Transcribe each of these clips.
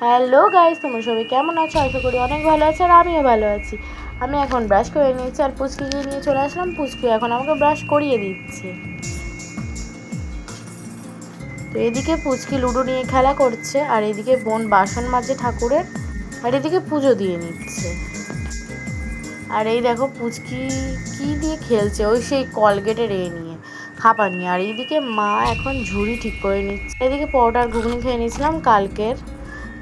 Hello guys, তোমরা সবাই কেমন আছো? আশা করি অনেক ভালো আছো আর আমিও ভালো আছি। আমি এখন ব্রাশ করে নিয়েছি আর পুচকিকে নিয়ে চলে আসলাম। পুচকি এখন আমাকে ব্রাশ করিয়ে দিচ্ছে। তো এদিকে পুচকি লুডো নিয়ে খেলা করছে আর এদিকে বোন বাসন মাজে ঠাকুরের, আর এদিকে পুজো দিয়ে নিচ্ছে। আর এই দেখো পুচকি কি দিয়ে খেলছে, ওই সেই কলগেটের নিয়ে খাপা নিয়ে। আর এইদিকে মা এখন ঝুড়ি ঠিক করে নিচ্ছে। এদিকে পরোটা আর ঘুগনি খেয়ে নিয়েছিলাম কালকের।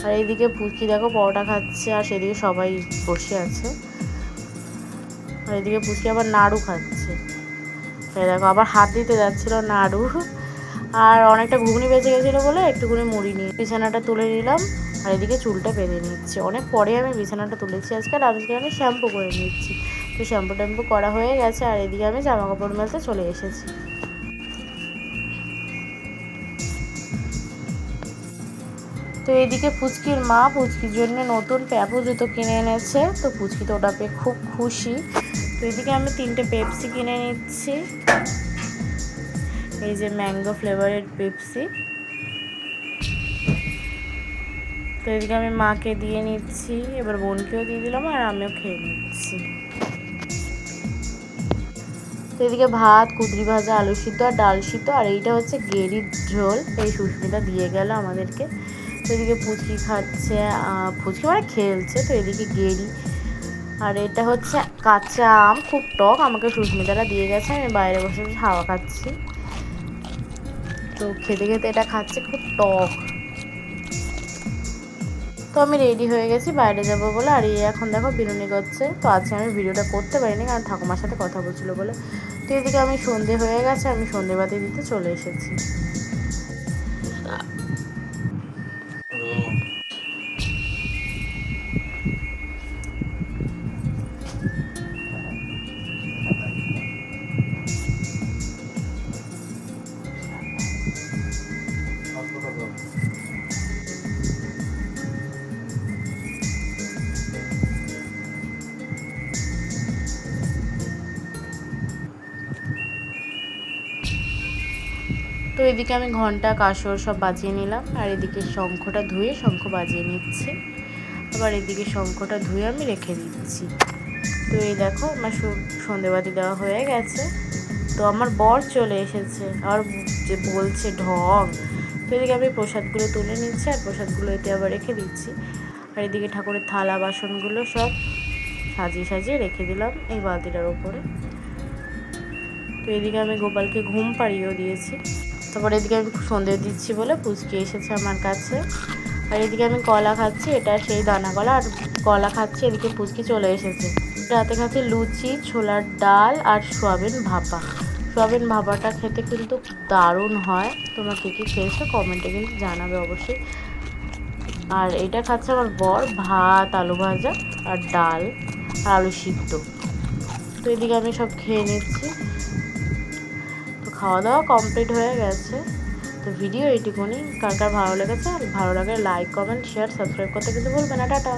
আর এইদিকে পুচকি দেখো পরোটা খাচ্ছে আর সেদিকে সবাই বসে আছে। আর এদিকে পুচকি আবার নাড়ু খাচ্ছে। এই দেখো আবার হাত দিতে যাচ্ছিল নাড়ু। আর অনেকটা ঘুগনি বেঁচে গেছিলো বলে একটুখানি মুড়ি নিয়ে বিছানাটা তুলে নিলাম। আর এদিকে চুলটা বেঁধে নিচ্ছি। অনেক পরে আমি বিছানাটা তুলেছি আজকে। আর আজকে আমি শ্যাম্পু করে নিচ্ছি। তো শ্যাম্পু ট্যাম্পু করা হয়ে গেছে। আর এদিকে আমি জামা কাপড় মেলতে চলে এসেছি। তো এদিকে পুচকির মা পুচকির জন্য নতুন প্যাপো জুতো কিনে এনেছে। তো পুচকি তো ওটা পেয়ে খুব খুশি। তো এদিকে আমি 3টে পেপসি কিনে নিচ্ছি। এই যে ম্যাঙ্গো ফ্লেভারের পেপসি। তো এদিকে আমি মাকে দিয়ে নিচ্ছি, এবার বোনকেও দিয়ে দিলাম আর আমিও খেয়ে নিচ্ছি। তো এদিকে ভাত, কুঁদরি ভাজা, আলু সিদ্ধ আর ডাল সিদ্ধ, আর এইটা হচ্ছে গেরির ঝোল। এই সুস্মিতা দিয়ে গেল আমাদেরকে। তো এদিকে পুচকি খাচ্ছে, পুচকি মানে খেলছে। তো এদিকে গেরি, আর এটা হচ্ছে কাঁচা আম, খুব টক। আমাকে সুস্মিতারা দিয়ে গেছে, আমি বাইরে বসে বসে হাওয়া খাচ্ছি। তো খেতে খেতে এটা খাচ্ছে, খুব টক। তো আমি রেডি হয়ে গেছি বাইরে যাব বলে। আর এখন দেখো বিনুনি করছে। তো আজকে আমি ভিডিওটা করতে পারিনি কারণ ঠাকুমার সাথে কথা বলছিলো বলে। তো এদিকে আমি সন্ধে হয়ে গেছে, আমি সন্ধেবাতি দিতে চলে এসেছি। তো এদিকে আমি ঘন্টা কাসর সব বাজিয়ে নিলাম। আর এদিকে শঙ্খটা ধুয়ে শঙ্খ বাজিয়ে নিচ্ছি। আবার এদিকে শঙ্খটা ধুয়ে আমি রেখে দিচ্ছি। তো এই দেখো আমার সন্ধেবাতি দেওয়া হয়ে গেছে। তো আমার বর চলে এসেছে আর যে বলছে ঢং। তো এদিকে আমি প্রসাদগুলো তুলে নিচ্ছি আর প্রসাদগুলো এতে আবার রেখে দিচ্ছি। আর এদিকে ঠাকুরের থালা বাসনগুলো সব সাজিয়ে সাজিয়ে রেখে দিলাম এই বালতিটার ওপরে। তো এদিকে আমি গোপালকে ঘুম পাড়িয়েও দিয়েছি। তারপর এদিকে আমি সন্ধে দিচ্ছি বলে পুচকি এসেছে আমার কাছে। আর এদিকে আমি কলা খাচ্ছি, এটা সেই দানা কলা। আর কলা খাচ্ছি, এদিকে পুচকি চলে এসেছে। রাতে খাচ্ছি লুচি, ছোলার ডাল আর সোয়াবিন ভাপা। সোয়াবিন ভাপাটা খেতে কিন্তু দারুণ হয়। তোমরা কে কে খেয়েছো কমেন্টে কিন্তু জানাবে অবশ্যই। আর এটা খাচ্ছে আমার বর, ভাত, আলু ভাজা আর ডাল আর আলু সিদ্ধ। তো এদিকে আমি সব খেয়ে নিচ্ছি। তো খাওয়া দাওয়া কমপ্লিট হয়ে গেছে। তো ভিডিও এইটুকুনি। কার কার ভালো লেগেছে, আর ভালো লাগলে লাইক, কমেন্ট, শেয়ার, সাবস্ক্রাইব করতে কিন্তু ভুলবে না। টাটা।